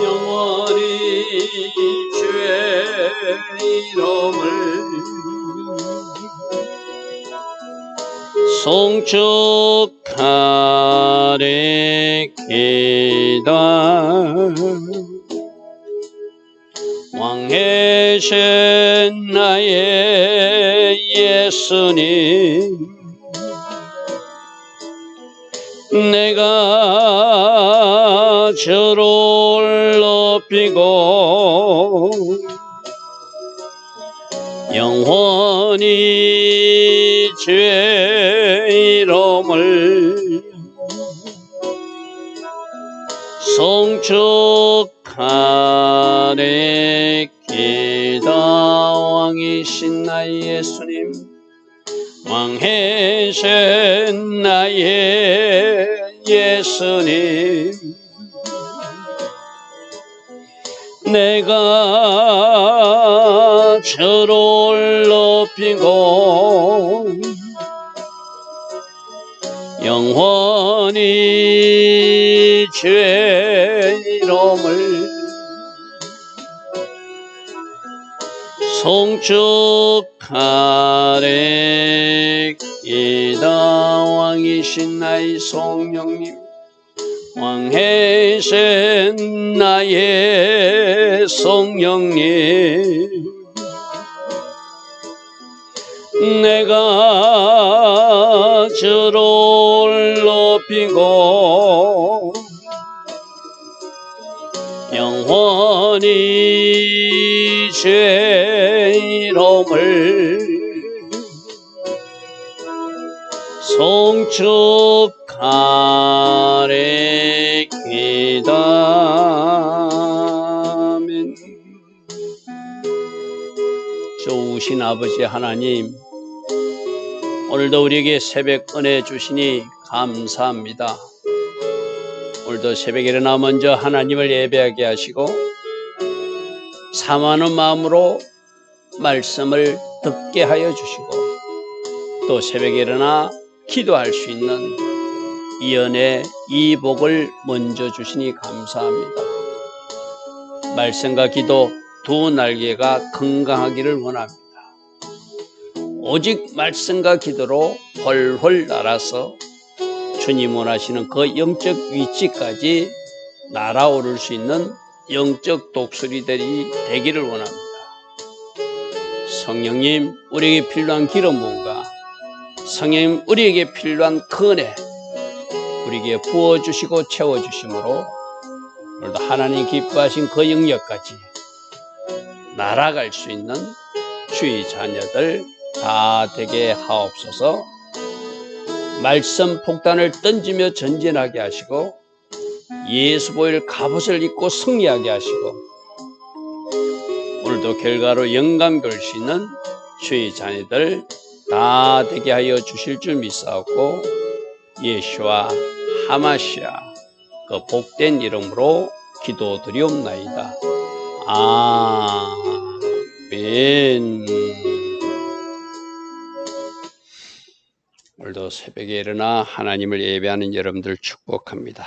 영원히 주의 이름을 송축하리이다. 왕이신 나의 예수님, 내가 주를 높이고 영원히 주의 이름을 송축하리이다. 왕이신 나의 예수님, 왕이신 나의 예수님, 내가 주를 높이고 영원히 주의 이름을 송축하리이다. 왕이신 나의 성령님, 왕이신 나의 성령님, 내가 주를 높이고 영원히 주의 이름을 송축하리이다. 아멘. 좋으신 아버지 하나님, 오늘도 우리에게 새벽 은혜 주시니 감사합니다. 오늘도 새벽에 일어나 먼저 하나님을 예배하게 하시고 사모하는 마음으로 말씀을 듣게 하여 주시고 또 새벽에 일어나 기도할 수 있는 이 은혜, 이 복을 먼저 주시니 감사합니다. 말씀과 기도 두 날개가 건강하기를 원합니다. 오직 말씀과 기도로 훨훨 날아서 주님 원하시는 그 영적 위치까지 날아오를 수 있는 영적 독수리들이 되기를 원합니다. 성령님, 우리에게 필요한 기름 부음과 성령님, 우리에게 필요한 은혜 우리에게 부어주시고 채워주심으로 오늘도 하나님 기뻐하신 그 영역까지 날아갈 수 있는 주의 자녀들 다 되게 하옵소서. 말씀 폭탄을 던지며 전진하게 하시고 예수 보혈 갑옷을 입고 승리하게 하시고 오늘도 결과로 영광 돌 수 있는 주의 자녀들 다 되게 하여 주실 줄 믿사옵고 예수와 하마시아 그 복된 이름으로 기도드리옵나이다. 아멘. 오늘도 새벽에 일어나 하나님을 예배하는 여러분들 축복합니다.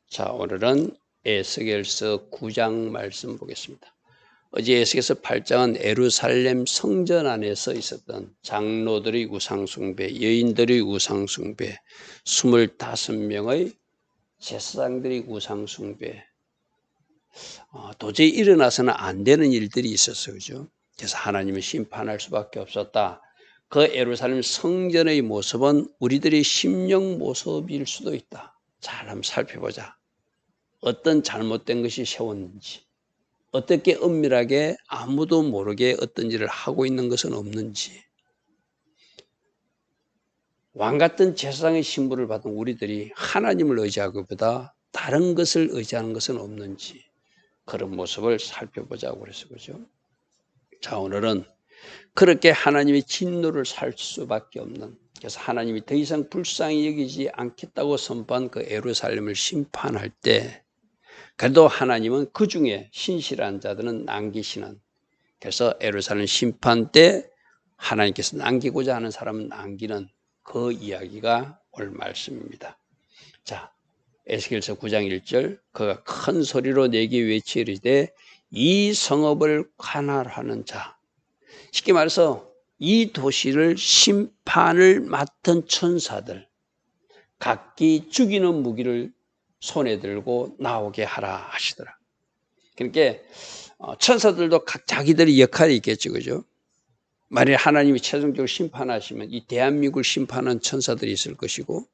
자, 오늘은 에스겔서 9장 말씀 보겠습니다. 어제 에스겔서 8장은 예루살렘 성전 안에서 있었던 장로들의 우상숭배, 여인들의 우상숭배, 25명의 제사장들의 우상숭배, 도저히 일어나서는 안 되는 일들이 있었어요. 그죠? 그래서 하나님은 심판할 수밖에 없었다. 그 예루살렘 성전의 모습은 우리들의 심령 모습일 수도 있다. 잘 한번 살펴보자. 어떤 잘못된 것이 세웠는지, 어떻게 은밀하게 아무도 모르게 어떤 일을 하고 있는 것은 없는지, 왕같은 제사장의 신분을 받은 우리들이 하나님을 의지하기보다 다른 것을 의지하는 것은 없는지 그런 모습을 살펴보자고 그래서 그죠? 자, 오늘은 그렇게 하나님의 진노를 살 수밖에 없는, 그래서 하나님이 더 이상 불쌍히 여기지 않겠다고 선포한 그 예루살렘을 심판할 때 그래도 하나님은 그 중에 신실한 자들은 남기시는, 그래서 예루살렘 심판 때 하나님께서 남기고자 하는 사람은 남기는 그 이야기가 오늘 말씀입니다. 자, 에스겔서 9장 1절 그가 큰 소리로 내게 외치리되 이 성읍을 관할하는 자, 쉽게 말해서 이 도시를 심판을 맡은 천사들 각기 죽이는 무기를 손에 들고 나오게 하라 하시더라. 그러니까 천사들도 각 자기들의 역할이 있겠죠, 그죠? 만일 하나님이 최종적으로 심판하시면 이 대한민국을 심판하는 천사들이 있을 것이고,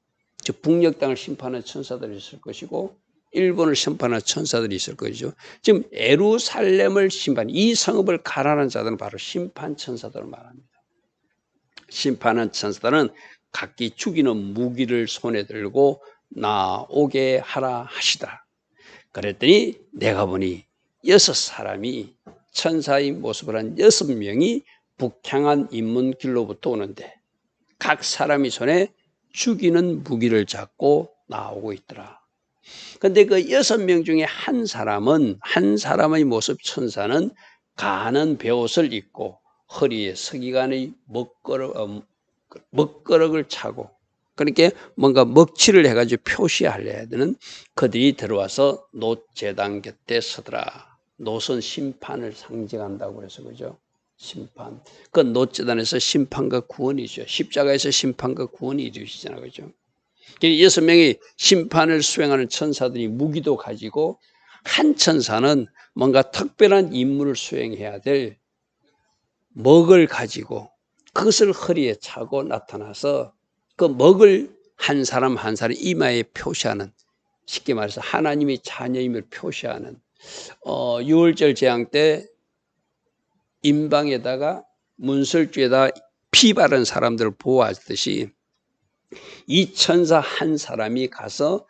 즉 북녘 땅을 심판하는 천사들이 있을 것이고, 일본을 심판하는 천사들이 있을 것이죠. 지금 예루살렘을 심판, 이 성읍을 가라는 자들은 바로 심판 천사들을 말합니다. 심판하는 천사들은 각기 죽이는 무기를 손에 들고 나오게 하라 하시더라. 그랬더니 내가 보니 6사람이 천사의 모습을 한 6명이 북향한 인문길로부터 오는데 각 사람이 손에 죽이는 무기를 잡고 나오고 있더라. 그런데 그 6명 중에 한 사람의 모습 천사는 가는 베옷을 입고 허리에 서기관의 먹거럭을 차고, 그러니까 뭔가 먹칠을 해가지고 표시하려 되는 그들이 들어와서 놋제단 곁에 서더라. 놋은 심판을 상징한다고 그래서 그죠? 심판. 그 놋제단에서 심판과 구원이죠. 십자가에서 심판과 구원이 이루어지잖아요, 그죠? 6명이 심판을 수행하는 천사들이 무기도 가지고, 한 천사는 뭔가 특별한 임무를 수행해야 될 먹을 가지고 그것을 허리에 차고 나타나서 그 먹을 한 사람 한 사람 이마에 표시하는, 쉽게 말해서 하나님의 자녀임을 표시하는 6월절 재앙 때 임방에다가 문설주에다 피 바른 사람들을 보호하듯이 이 천사 한 사람이 가서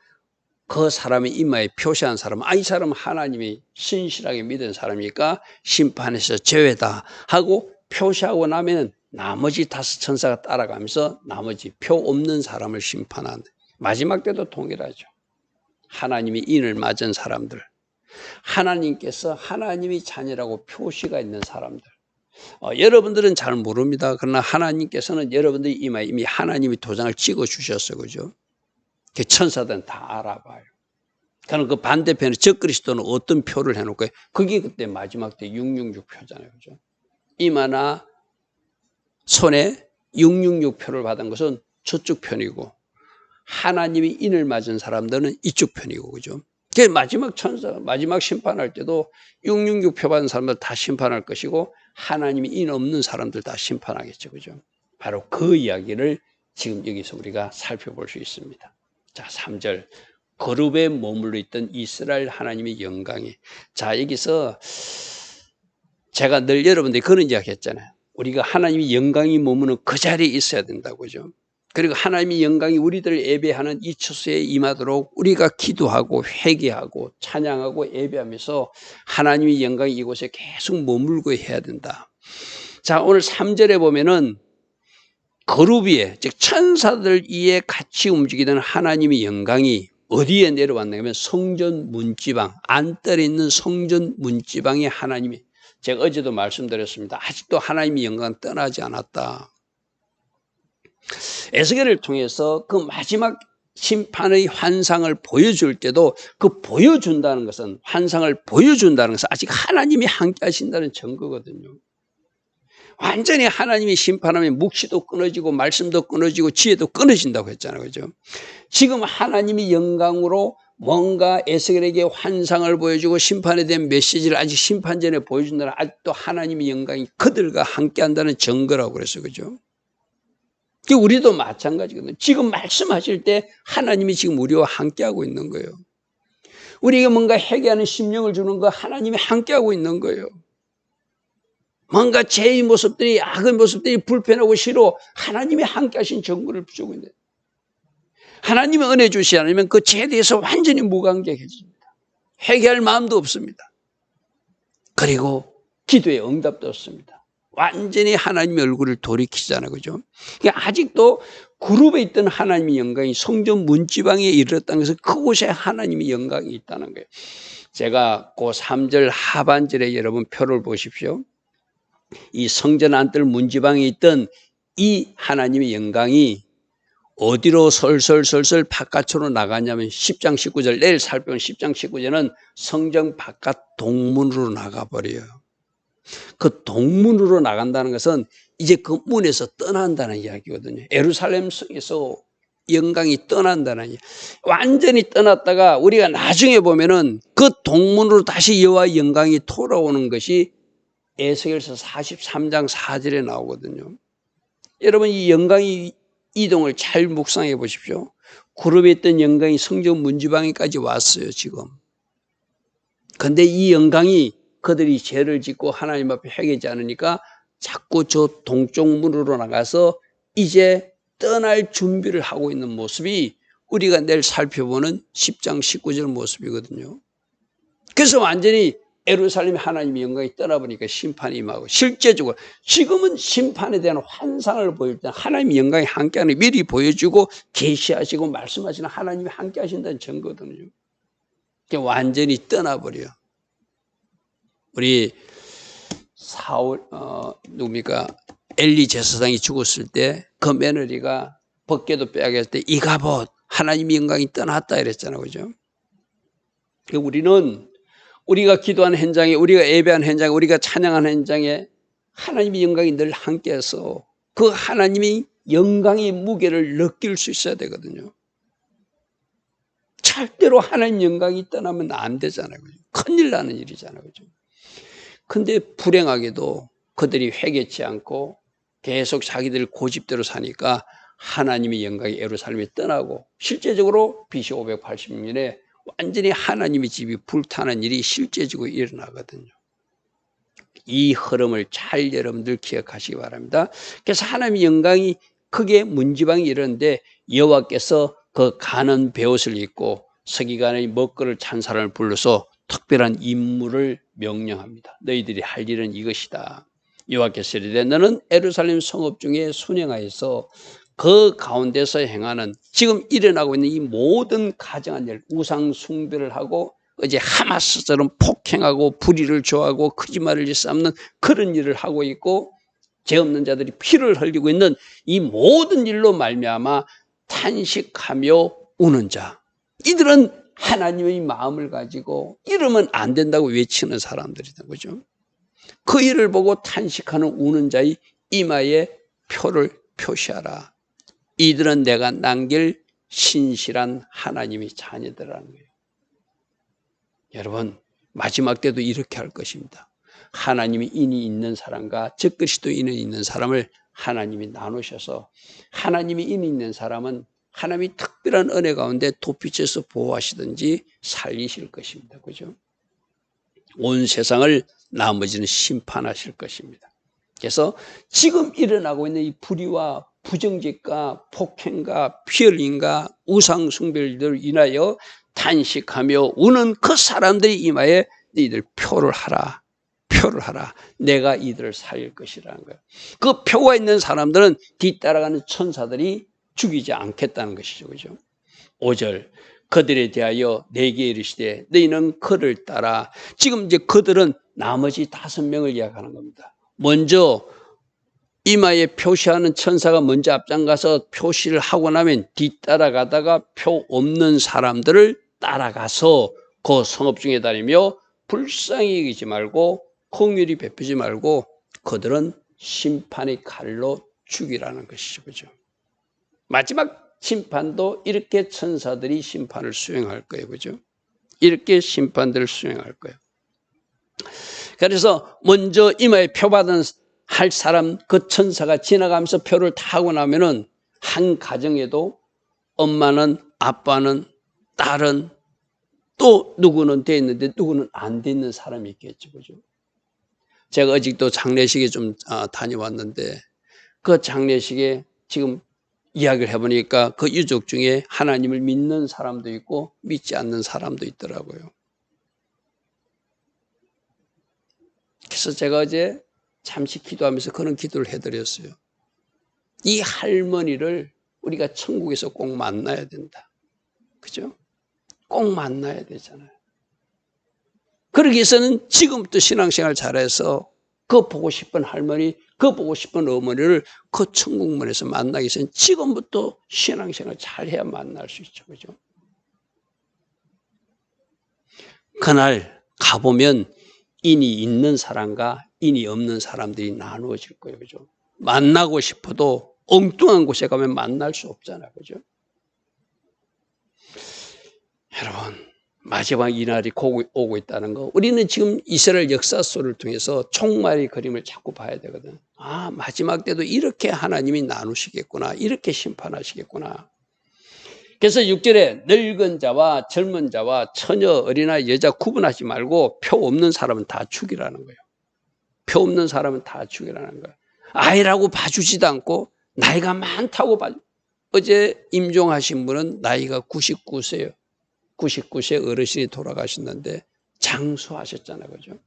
그 사람의 이마에 표시한 사람은 이 사람은 하나님이 신실하게 믿은 사람이니까 심판에서 제외다 하고 표시하고 나면 나머지 5천사가 따라가면서 나머지 표 없는 사람을 심판하는, 마지막 때도 동일하죠. 하나님이 인을 맞은 사람들, 하나님께서 하나님이 자녀라고 표시가 있는 사람들, 여러분들은 잘 모릅니다. 그러나 하나님께서는 여러분들의 이마에 이미 하나님이 도장을 찍어 주셨어요, 그죠? 그 천사들은 다 알아봐요. 그럼 그 반대편에 적그리스도는 어떤 표를 해놓을까요? 그게 그때 마지막 때 666 표잖아요, 그죠? 이마나 손에 666 표를 받은 것은 저쪽 편이고, 하나님이 인을 맞은 사람들은 이쪽 편이고, 그죠? 그 마지막 천사, 마지막 심판할 때도 666 표 받은 사람들 다 심판할 것이고, 하나님이 인 없는 사람들 다 심판하겠죠, 그죠? 바로 그 이야기를 지금 여기서 우리가 살펴볼 수 있습니다. 자, 3절. 거룩에 머물러 있던 이스라엘 하나님의 영광이. 자, 여기서 제가 늘 여러분들이 그런 이야기 했잖아요. 우리가 하나님의 영광이 머무는 그 자리에 있어야 된다고, 그죠? 그리고 하나님의 영광이 우리들을 예배하는 이 처소에 임하도록 우리가 기도하고 회개하고 찬양하고 예배하면서 하나님의 영광이 이곳에 계속 머물고 해야 된다. 자, 오늘 3절에 보면은 거룩 위에, 즉 천사들 위에 같이 움직이던 하나님의 영광이 어디에 내려왔냐면 성전 문지방, 안뜰에 있는 성전 문지방에 하나님이, 제가 어제도 말씀드렸습니다. 아직도 하나님의 영광은 떠나지 않았다. 에스겔을 통해서 그 마지막 심판의 환상을 보여줄 때도 그 보여준다는 것은, 환상을 보여준다는 것은 아직 하나님이 함께 하신다는 증거거든요. 완전히 하나님이 심판하면 묵시도 끊어지고 말씀도 끊어지고 지혜도 끊어진다고 했잖아요, 그죠? 지금 하나님이 영광으로 뭔가 에스겔에게 환상을 보여주고 심판에 대한 메시지를 아직 심판 전에 보여준다는, 아직도 하나님의 영광이 그들과 함께 한다는 증거라고 그랬어요, 그죠? 우리도 마찬가지거든요. 지금 말씀하실 때 하나님이 지금 우리와 함께하고 있는 거예요. 우리에게 뭔가 회개하는 심령을 주는 거 하나님이 함께하고 있는 거예요. 뭔가 죄의 모습들이, 악의 모습들이 불편하고 싫어, 하나님이 함께하신 증거를 주고 있는데, 하나님이 은혜 주시지 않으면 그 죄에 대해서 완전히 무감각해집니다. 회개할 마음도 없습니다. 그리고 기도의 응답도 없습니다. 완전히 하나님의 얼굴을 돌이키잖아요, 그죠? 그러니까 아직도 그룹에 있던 하나님의 영광이 성전 문지방에 이르렀다는 것은 그곳에 하나님의 영광이 있다는 거예요. 제가 그 3절 하반절에 여러분 표를 보십시오. 이 성전 안뜰 문지방에 있던 이 하나님의 영광이 어디로 설설설설 바깥으로 나가냐면 10장 19절, 내일 살펴본 10장 19절은 성전 바깥 동문으로 나가버려요. 그 동문으로 나간다는 것은 이제 그 문에서 떠난다는 이야기거든요. 예루살렘 성에서 영광이 떠난다는 이야기. 완전히 떠났다가 우리가 나중에 보면은 그 동문으로 다시 여호와의 영광이 돌아오는 것이 에스겔서 43장 4절에 나오거든요. 여러분, 이 영광이 이동을 잘 묵상해 보십시오. 구름에 있던 영광이 성전 문지방에까지 왔어요, 지금. 근데 이 영광이 그들이 죄를 짓고 하나님 앞에 회개하지 않으니까 자꾸 저 동쪽 문으로 나가서 이제 떠날 준비를 하고 있는 모습이 우리가 내일 살펴보는 10장 19절 모습이거든요. 그래서 완전히 예루살렘 하나님의 영광이 떠나보니까 심판이 임하고, 실제적으로 지금은 심판에 대한 환상을 보일 때 하나님의 영광이 함께하는 미리 보여주고 계시하시고 말씀하시는 하나님이 함께하신다는 증거거든요. 완전히 떠나버려. 우리 누굽니까? 엘리 제사장이 죽었을 때 그 며느리가 벗개도 빼앗겼을 때 이가봇 하나님의 영광이 떠났다 이랬잖아요, 그죠? 우리가 기도하는 현장에, 우리가 예배하는 현장에, 우리가 찬양하는 현장에 하나님의 영광이 늘 함께해서 그 하나님의 영광의 무게를 느낄 수 있어야 되거든요. 절대로 하나님 영광이 떠나면 안 되잖아요, 그죠? 큰일 나는 일이잖아요, 그죠? 근데 불행하게도 그들이 회개치 않고 계속 자기들 고집대로 사니까 하나님의 영광이 예루살렘에 떠나고, 실제적으로 BC 580년에 완전히 하나님의 집이 불타는 일이 실제적으로 일어나거든요. 이 흐름을 잘 여러분들 기억하시기 바랍니다. 그래서 하나님의 영광이 크게 문지방이 이르는데 여호와께서 그 가는 베옷을 입고 서기관의 먹거를 찬 사람을 불러서 특별한 임무를 명령합니다. 너희들이 할 일은 이것이다. 여호와께서 이르되 너는 예루살렘 성읍 중에 순행하여서 그 가운데서 행하는 지금 일어나고 있는 이 모든 가정한 일, 우상 숭배를 하고 이제 하마스처럼 폭행하고 불의를 좋아하고 거짓말을 일삼는 그런 일을 하고 있고, 죄 없는 자들이 피를 흘리고 있는 이 모든 일로 말미암아 탄식하며 우는 자, 이들은 하나님의 마음을 가지고 이러면 안 된다고 외치는 사람들이다, 그죠? 그 일을 보고 탄식하는 우는 자의 이마에 표를 표시하라. 이들은 내가 남길 신실한 하나님의 자녀들이라는 거예요. 여러분, 마지막 때도 이렇게 할 것입니다. 하나님이 인이 있는 사람과 적그리스도인이 있는 사람을 하나님이 나누셔서, 하나님이 인이 있는 사람은 하나님이 특별한 은혜 가운데 도피쳐서 보호하시든지 살리실 것입니다, 그죠? 온 세상을 나머지는 심판하실 것입니다. 그래서 지금 일어나고 있는 이 불의와 부정직과 폭행과 피 흘림과 우상 숭배를 인하여 탄식하며 우는 그 사람들이 이마에 너희들 표를 하라. 내가 이들을 살릴 것이라는 거예요. 그 표가 있는 사람들은 뒤따라가는 천사들이 죽이지 않겠다는 것이죠, 그죠? 5절 그들에 대하여 내게 이르시되 너희는 그를 따라. 지금 이제 그들은 나머지 5명을 이야기하는 겁니다. 먼저 이마에 표시하는 천사가 먼저 앞장가서 표시를 하고 나면 뒤따라가다가 표 없는 사람들을 따라가서 그 성읍 중에 다니며 불쌍히 여기지 말고 긍휼히 베푸지 말고 그들은 심판의 칼로 죽이라는 것이죠, 그죠? 마지막 심판도 이렇게 천사들이 심판을 수행할 거예요, 그죠? 이렇게 심판들을 수행할 거예요. 그래서 먼저 이마에 표 받은 할 사람, 그 천사가 지나가면서 표를 다 하고 나면은 한 가정에도 엄마는, 아빠는, 딸은, 또 누구는 돼 있는데 누구는 안 돼 있는 사람이 있겠죠, 그죠? 제가 아직도 장례식에 좀 다녀왔는데 그 장례식에 지금 이야기를 해보니까 그 유족 중에 하나님을 믿는 사람도 있고 믿지 않는 사람도 있더라고요. 그래서 제가 어제 잠시 기도하면서 그런 기도를 해드렸어요. 이 할머니를 우리가 천국에서 꼭 만나야 된다. 그죠? 꼭 만나야 되잖아요. 그러기 위해서는 지금부터 신앙생활 잘해서 그 보고 싶은 할머니, 그 보고 싶은 어머니를 그 천국문에서 만나기 위해서 지금부터 신앙생활 잘해야 만날 수 있죠. 그죠? 그날 가보면 인이 있는 사람과 인이 없는 사람들이 나누어질 거예요. 그죠? 만나고 싶어도 엉뚱한 곳에 가면 만날 수 없잖아요. 그죠? 여러분, 마지막 이날이 오고 있다는 거. 우리는 지금 이스라엘 역사서를 통해서 종말의 그림을 자꾸 봐야 되거든. 아, 마지막 때도 이렇게 하나님이 나누시겠구나. 이렇게 심판하시겠구나. 그래서 6절에 늙은 자와 젊은 자와 처녀, 어린아이, 여자 구분하지 말고 표 없는 사람은 다 죽이라는 거예요. 표 없는 사람은 다 죽이라는 거예요. 아이라고 봐주지도 않고 나이가 많다고 봐주. 어제 임종하신 분은 나이가 99세예요. 99세 어르신이 돌아가셨는데 장수하셨잖아요. 그죠?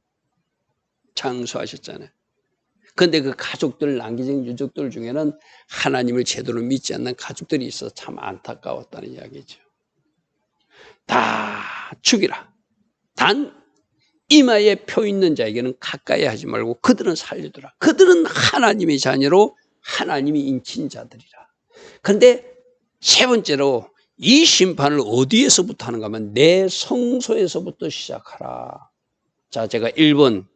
장수하셨잖아요. 그런데 그 가족들, 남기진 유족들 중에는 하나님을 제대로 믿지 않는 가족들이 있어서 참 안타까웠다는 이야기죠. 다 죽이라. 단 이마에 표 있는 자에게는 가까이 하지 말고 그들은 살리더라. 그들은 하나님의 자녀로 하나님이 인친 자들이라. 그런데 세 번째로 이 심판을 어디에서부터 하는가 하면 내 성소에서부터 시작하라. 자, 제가 1번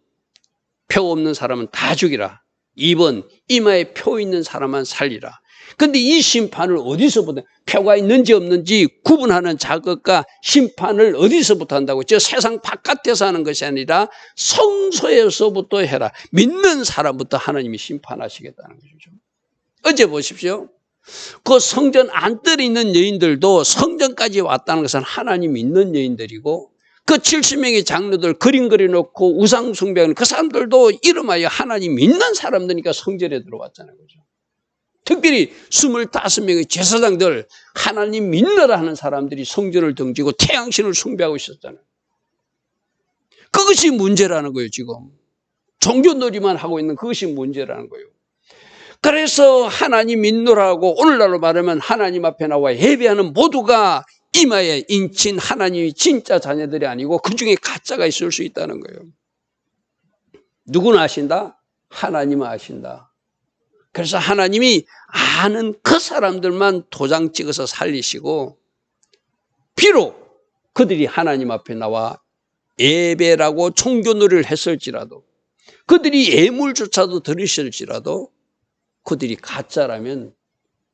표 없는 사람은 다 죽이라. 2번 이마에 표 있는 사람만 살리라. 그런데 이 심판을 어디서부터, 표가 있는지 없는지 구분하는 작업과 심판을 어디서부터 한다고? 저 세상 바깥에서 하는 것이 아니라 성소에서부터 해라. 믿는 사람부터 하나님이 심판하시겠다는 것이죠. 어제 보십시오. 그 성전 안뜰에 있는 여인들도 성전까지 왔다는 것은 하나님 믿는 여인들이고, 그 70명의 장로들 그림 그려놓고 우상 숭배하는 그 사람들도 이름하여 하나님 믿는 사람들이니까 성전에 들어왔잖아요. 그죠? 특별히 25명의 제사장들, 하나님 믿느라 하는 사람들이 성전을 등지고 태양신을 숭배하고 있었잖아요. 그것이 문제라는 거예요. 지금 종교놀이만 하고 있는 그것이 문제라는 거예요. 그래서 하나님 믿노라고 오늘날로 말하면 하나님 앞에 나와 예배하는 모두가 이마에 인친 하나님이 진짜 자녀들이 아니고 그 중에 가짜가 있을 수 있다는 거예요. 누구는 아신다? 하나님은 아신다. 그래서 하나님이 아는 그 사람들만 도장 찍어서 살리시고, 비록 그들이 하나님 앞에 나와 예배라고 종교놀이를 했을지라도, 그들이 예물조차도 드리실지라도 그들이 가짜라면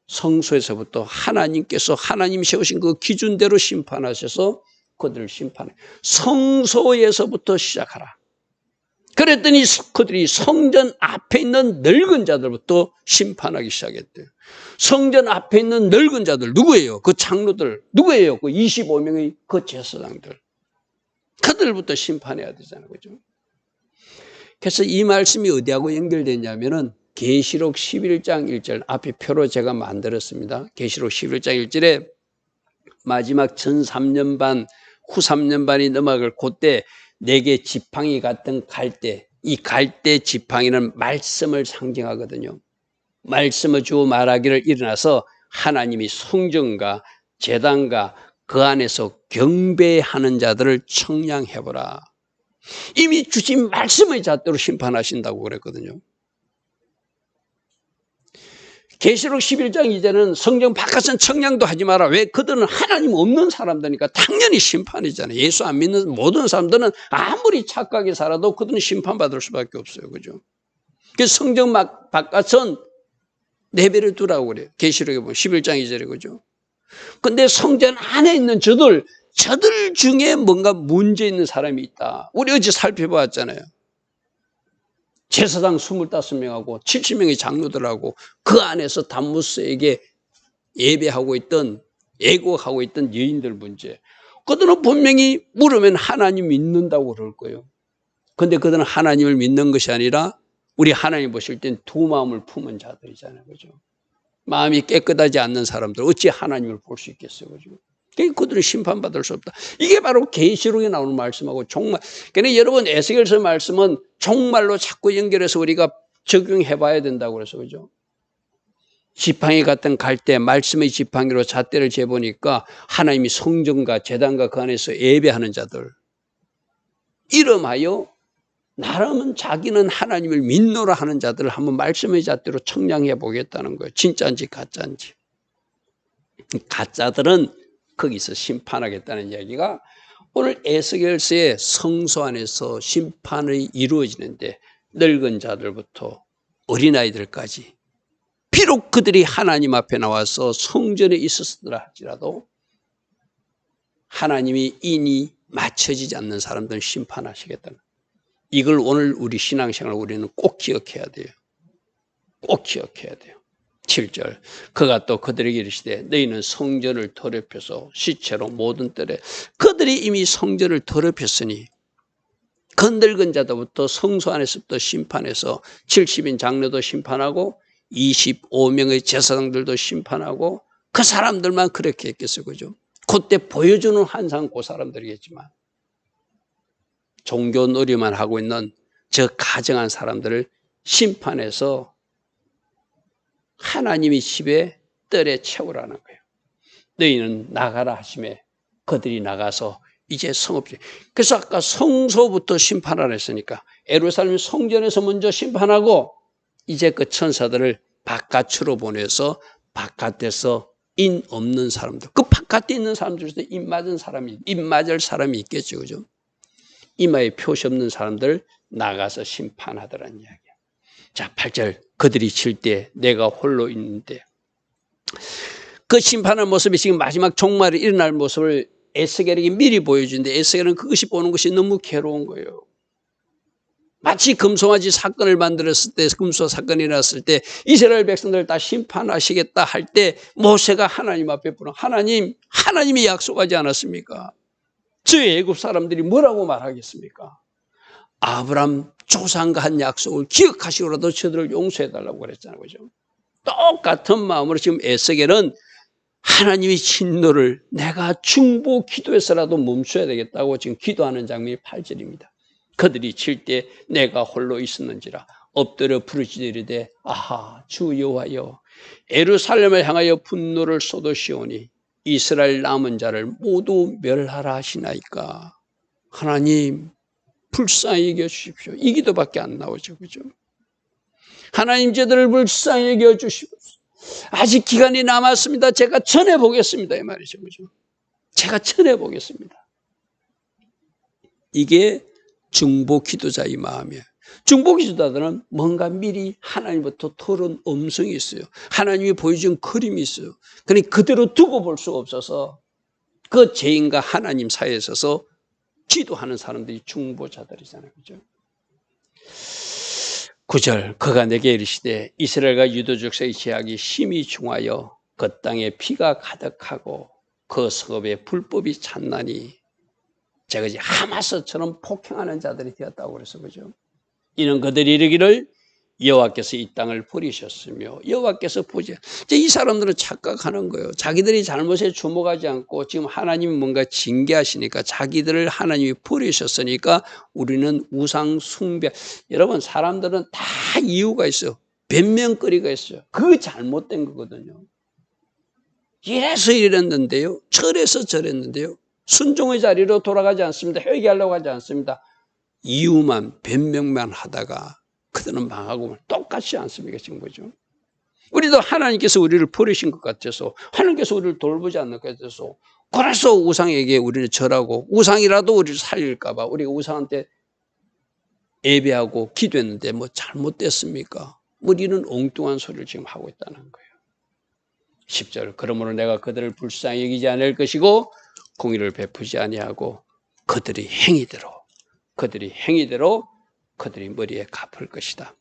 성소에서부터 하나님께서 하나님이 세우신 그 기준대로 심판하셔서 그들을 심판해. 성소에서부터 시작하라. 그랬더니 그들이 성전 앞에 있는 늙은 자들부터 심판하기 시작했대요. 성전 앞에 있는 늙은 자들 누구예요? 그 장로들 누구예요? 그 25명의 그 제사장들. 그들부터 심판해야 되잖아요. 그죠? 그래서 이 말씀이 어디하고 연결되냐면은 계시록 11장 1절 앞에 표로 제가 만들었습니다. 계시록 11장 1절에 마지막 전 3년 반, 후 3년 반이 넘어갈 그때 내게 지팡이 같은 갈대, 이 갈대 지팡이는 말씀을 상징하거든요. 말씀을 주어 말하기를 일어나서 하나님이 성전과 제단과 그 안에서 경배하는 자들을 청량해보라. 이미 주신 말씀의 잣대로 심판하신다고 그랬거든요. 계시록 11장 이제는 성경 바깥은 청량도 하지 마라. 왜? 그들은 하나님 없는 사람들이니까 당연히 심판이잖아요. 예수 안 믿는 모든 사람들은 아무리 착하게 살아도 그들은 심판받을 수밖에 없어요. 그죠? 그래서 성경 바깥은 내버려 두라고 그래요. 계시록에 보면 11장 2절에 그죠? 근데 성전 안에 있는 저들 중에 뭔가 문제 있는 사람이 있다. 우리 어제 살펴봤잖아요. 제사장 25명하고 70명의 장로들하고 그 안에서 담무스에게 예배하고 있던, 애국하고 있던 여인들 문제. 그들은 분명히 물으면 하나님 믿는다고 그럴 거예요. 그런데 그들은 하나님을 믿는 것이 아니라 우리 하나님 보실 땐 두 마음을 품은 자들이잖아요. 그죠? 마음이 깨끗하지 않는 사람들 어찌 하나님을 볼 수 있겠어요. 그죠? 그들은 심판받을 수 없다. 이게 바로 계시록에 나오는 말씀하고 종말. 그러니까 여러분 에스겔서 말씀은 종말로 자꾸 연결해서 우리가 적용해 봐야 된다고 그래서 그죠? 지팡이 같은 갈대, 말씀의 지팡이로 잣대를 재보니까 하나님이 성전과 제단과 그 안에서 예배하는 자들 이름하여 나라면 자기는 하나님을 믿노라 하는 자들을 한번 말씀의 잣대로 청량해 보겠다는 거예요. 진짜인지 가짜인지. 가짜들은 거기서 심판하겠다는 이야기가 오늘 에스겔서의 성소 안에서 심판이 이루어지는데 늙은 자들부터 어린아이들까지 비록 그들이 하나님 앞에 나와서 성전에 있었으라 할지라도 하나님이 인이 맞춰지지 않는 사람들은 심판하시겠다는, 이걸 오늘 우리 신앙생활 우리는 꼭 기억해야 돼요. 꼭 기억해야 돼요. 7절 그가 또 그들에게 이르시되 너희는 성전을 더럽혀서 시체로 모든 뜰에, 그들이 이미 성전을 더럽혔으니 그 늙은 자들부터 성소 안에서부터 심판해서 70인 장로도 심판하고 25명의 제사장들도 심판하고 그 사람들만 그렇게 했겠어요. 그죠? 그때 보여주는 환상 그 사람들이겠지만 종교 놀이만 하고 있는 저 가정한 사람들을 심판해서 하나님이 집에 뜰에 채우라는 거예요. 너희는 나가라 하심에 그들이 나가서 이제 성읍지. 그래서 아까 성소부터 심판하라 했으니까 예루살렘 성전에서 먼저 심판하고 이제 그 천사들을 바깥으로 보내서 바깥에서 인 없는 사람들, 그 바깥에 있는 사람들 중에 입 맞을 사람이 있겠죠. 그죠? 이마에 표시 없는 사람들 나가서 심판하더라는 이야기야. 자, 8절 그들이 칠 때 내가 홀로 있는데, 그 심판의 모습이 지금 마지막 종말에 일어날 모습을 에스겔에게 미리 보여주는데 에스겔은 그것이 보는 것이 너무 괴로운 거예요. 마치 금송아지 사건을 만들었을 때, 금송 사건이 일어났을 때 이스라엘 백성들을 다 심판하시겠다 할 때 모세가 하나님 앞에 부르는, 하나님이 약속하지 않았습니까? 저 애굽 사람들이 뭐라고 말하겠습니까? 아브람 조상과 한 약속을 기억하시고라도 저들을 용서해달라고 그랬잖아요. 그죠? 똑같은 마음으로 지금 에스겔은 하나님의 진노를 내가 중보 기도해서라도 멈춰야 되겠다고 지금 기도하는 장면이 8절입니다. 그들이 칠 때 내가 홀로 있었는지라 엎드려 부르짖으리되 아하 주 여호와여 예루살렘을 향하여 분노를 쏟으시오니 이스라엘 남은 자를 모두 멸하라 하시나이까. 하나님 불쌍히 여겨주십시오. 이 기도밖에 안 나오죠. 그죠? 하나님 저들을 불쌍히 여겨주십시오. 아직 기간이 남았습니다. 제가 전해보겠습니다. 이 말이죠. 그죠? 제가 전해보겠습니다. 이게 중보 기도자의 마음이에요. 중보 기도자들은 뭔가 미리 하나님부터 토론 음성이 있어요. 하나님이 보여준 그림이 있어요. 그러니 그대로 두고 볼 수가 없어서 그 죄인과 하나님 사이에 있어서 기도하는 사람들이 중보자들이잖아요. 그죠? 9절 그가 내게 이르시되 이스라엘과 유다 족속의 죄악이 심히 중하여 그 땅에 피가 가득하고 그 성읍에 불법이 찼나니, 제가 이제 하마스처럼 폭행하는 자들이 되었다고 그래서 그죠? 이는 그들이 이르기를 여호와께서 이 땅을 버리셨으며 여호와께서 보지. 이제 이 사람들은 착각하는 거예요. 자기들이 잘못에 주목하지 않고 지금 하나님이 뭔가 징계하시니까 자기들을 하나님이 버리셨으니까 우리는 우상 숭배. 여러분 사람들은 다 이유가 있어요. 변명거리가 있어요. 그거 잘못된 거거든요. 이래서 이랬는데요. 저래서 저랬는데요. 순종의 자리로 돌아가지 않습니다. 회개하려고 하지 않습니다. 이유만 변명만 하다가 그들은 망하고 똑같지 않습니까? 지금 보죠. 우리도 하나님께서 우리를 버리신 것 같아서, 하나님께서 우리를 돌보지 않는 것 같아서, 그래서 우상에게 우리는 절하고 우상이라도 우리를 살릴까 봐 우리가 우상한테 예배하고 기도했는데 뭐 잘못됐습니까? 우리는 엉뚱한 소리를 지금 하고 있다는 거예요. 10절 그러므로 내가 그들을 불쌍히 여기지 않을 것이고 공의를 베푸지 아니하고 그들이 행위대로 그들이 머리에 갚을 것이다.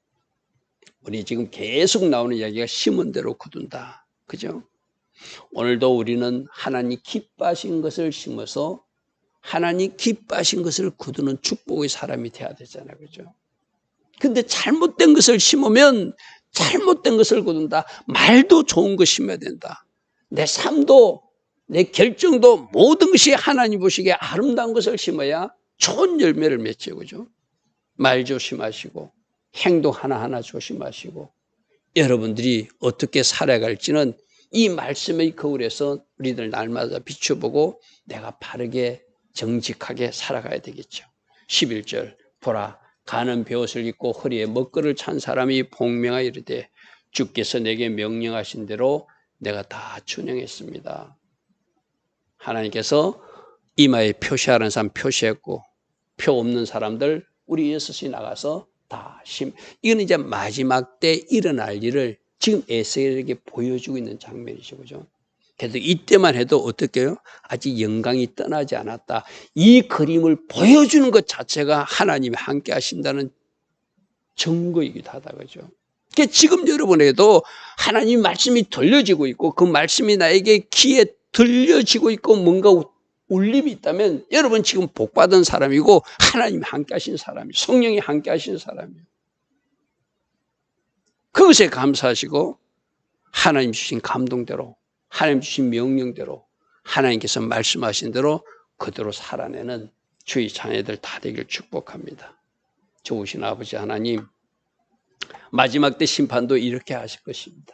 우리 지금 계속 나오는 이야기가 심은 대로 거둔다. 그죠? 오늘도 우리는 하나님 기뻐하신 것을 심어서 하나님 기뻐하신 것을 거두는 축복의 사람이 돼야 되잖아요. 그죠? 근데 잘못된 것을 심으면 잘못된 것을 거둔다. 말도 좋은 거 심어야 된다. 내 삶도 내 결정도 모든 것이 하나님 보시기에 아름다운 것을 심어야 좋은 열매를 맺죠. 그죠? 말 조심하시고 행동 하나하나 조심하시고 여러분들이 어떻게 살아갈지는 이 말씀의 거울에서 우리들 날마다 비춰보고 내가 바르게 정직하게 살아가야 되겠죠. 11절 보라 가는 베옷을 입고 허리에 먹거를 찬 사람이 복명하여 이르되 주께서 내게 명령하신 대로 내가 다 준행했습니다. 하나님께서 이마에 표시하는 사람 표시했고 표 없는 사람들 우리 6이 나가서 다 이거는 이제 마지막 때 일어날 일을 지금 에스겔에게 보여주고 있는 장면이죠. 그죠? 그래도 이때만 해도 어떻게 해요? 아직 영광이 떠나지 않았다. 이 그림을 보여주는 것 자체가 하나님이 함께 하신다는 증거이기도 하다. 그죠? 그러니까 지금 여러분에게도 하나님 말씀이 들려지고 있고 그 말씀이 나에게 귀에 들려지고 있고 뭔가 울림이 있다면 여러분 지금 복받은 사람이고 하나님이 함께 하신 사람이에요. 성령이 함께 하신 사람이에요. 그것에 감사하시고 하나님 주신 감동대로 하나님 주신 명령대로 하나님께서 말씀하신 대로 그대로 살아내는 주의 자녀들 다 되길 축복합니다. 좋으신 아버지 하나님, 마지막 때 심판도 이렇게 하실 것입니다.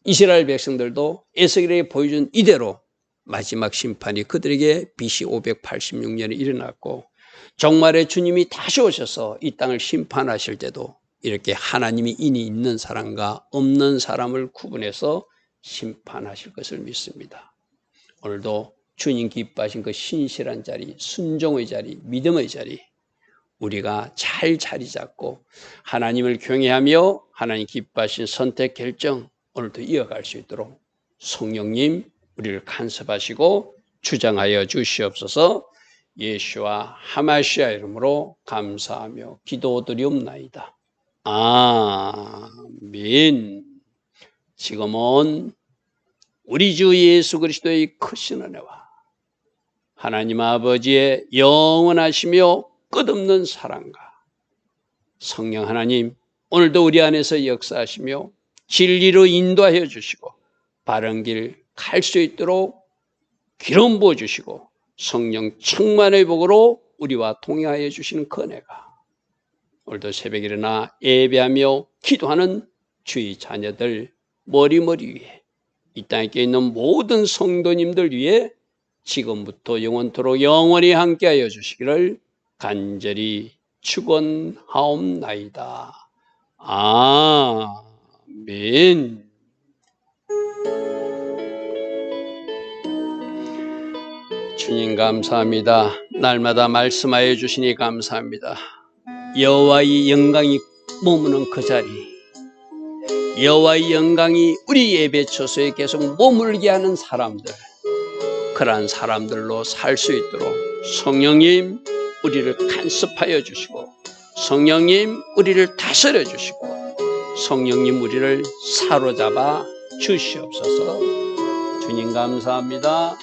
이스라엘 백성들도 에스겔에게 보여준 이대로 마지막 심판이 그들에게 BC 586년에 일어났고 종말에 주님이 다시 오셔서 이 땅을 심판하실 때도 이렇게 하나님이 인이 있는 사람과 없는 사람을 구분해서 심판하실 것을 믿습니다. 오늘도 주님 기뻐하신 그 신실한 자리, 순종의 자리, 믿음의 자리 우리가 잘 자리 잡고 하나님을 경외하며 하나님 기뻐하신 선택 결정 오늘도 이어갈 수 있도록 성령님 우리를 간섭하시고 주장하여 주시옵소서. 예수와 하마시아 이름으로 감사하며 기도드리옵나이다. 아멘. 지금은 우리 주 예수 그리스도의 크신 은혜와 하나님 아버지의 영원하시며 끝없는 사랑과 성령 하나님 오늘도 우리 안에서 역사하시며 진리로 인도하여 주시고 바른 길 갈 수 있도록 기름 부어 주시고 성령 충만의 복으로 우리와 동행하여 주시는 그 은혜가 오늘도 새벽에 일어나 예배하며 기도하는 주의 자녀들 머리머리 위에 이 땅에 있는 모든 성도님들 위해 지금부터 영원토록 영원히 함께하여 주시기를 간절히 축원하옵나이다. 아멘. 주님 감사합니다. 날마다 말씀하여 주시니 감사합니다. 여호와의 영광이 머무는 그 자리, 여호와의 영광이 우리 예배 처소에 계속 머물게 하는 사람들, 그러한 사람들로 살 수 있도록 성령님 우리를 간섭하여 주시고 성령님 우리를 다스려 주시고 성령님 우리를 사로잡아 주시옵소서. 주님 감사합니다.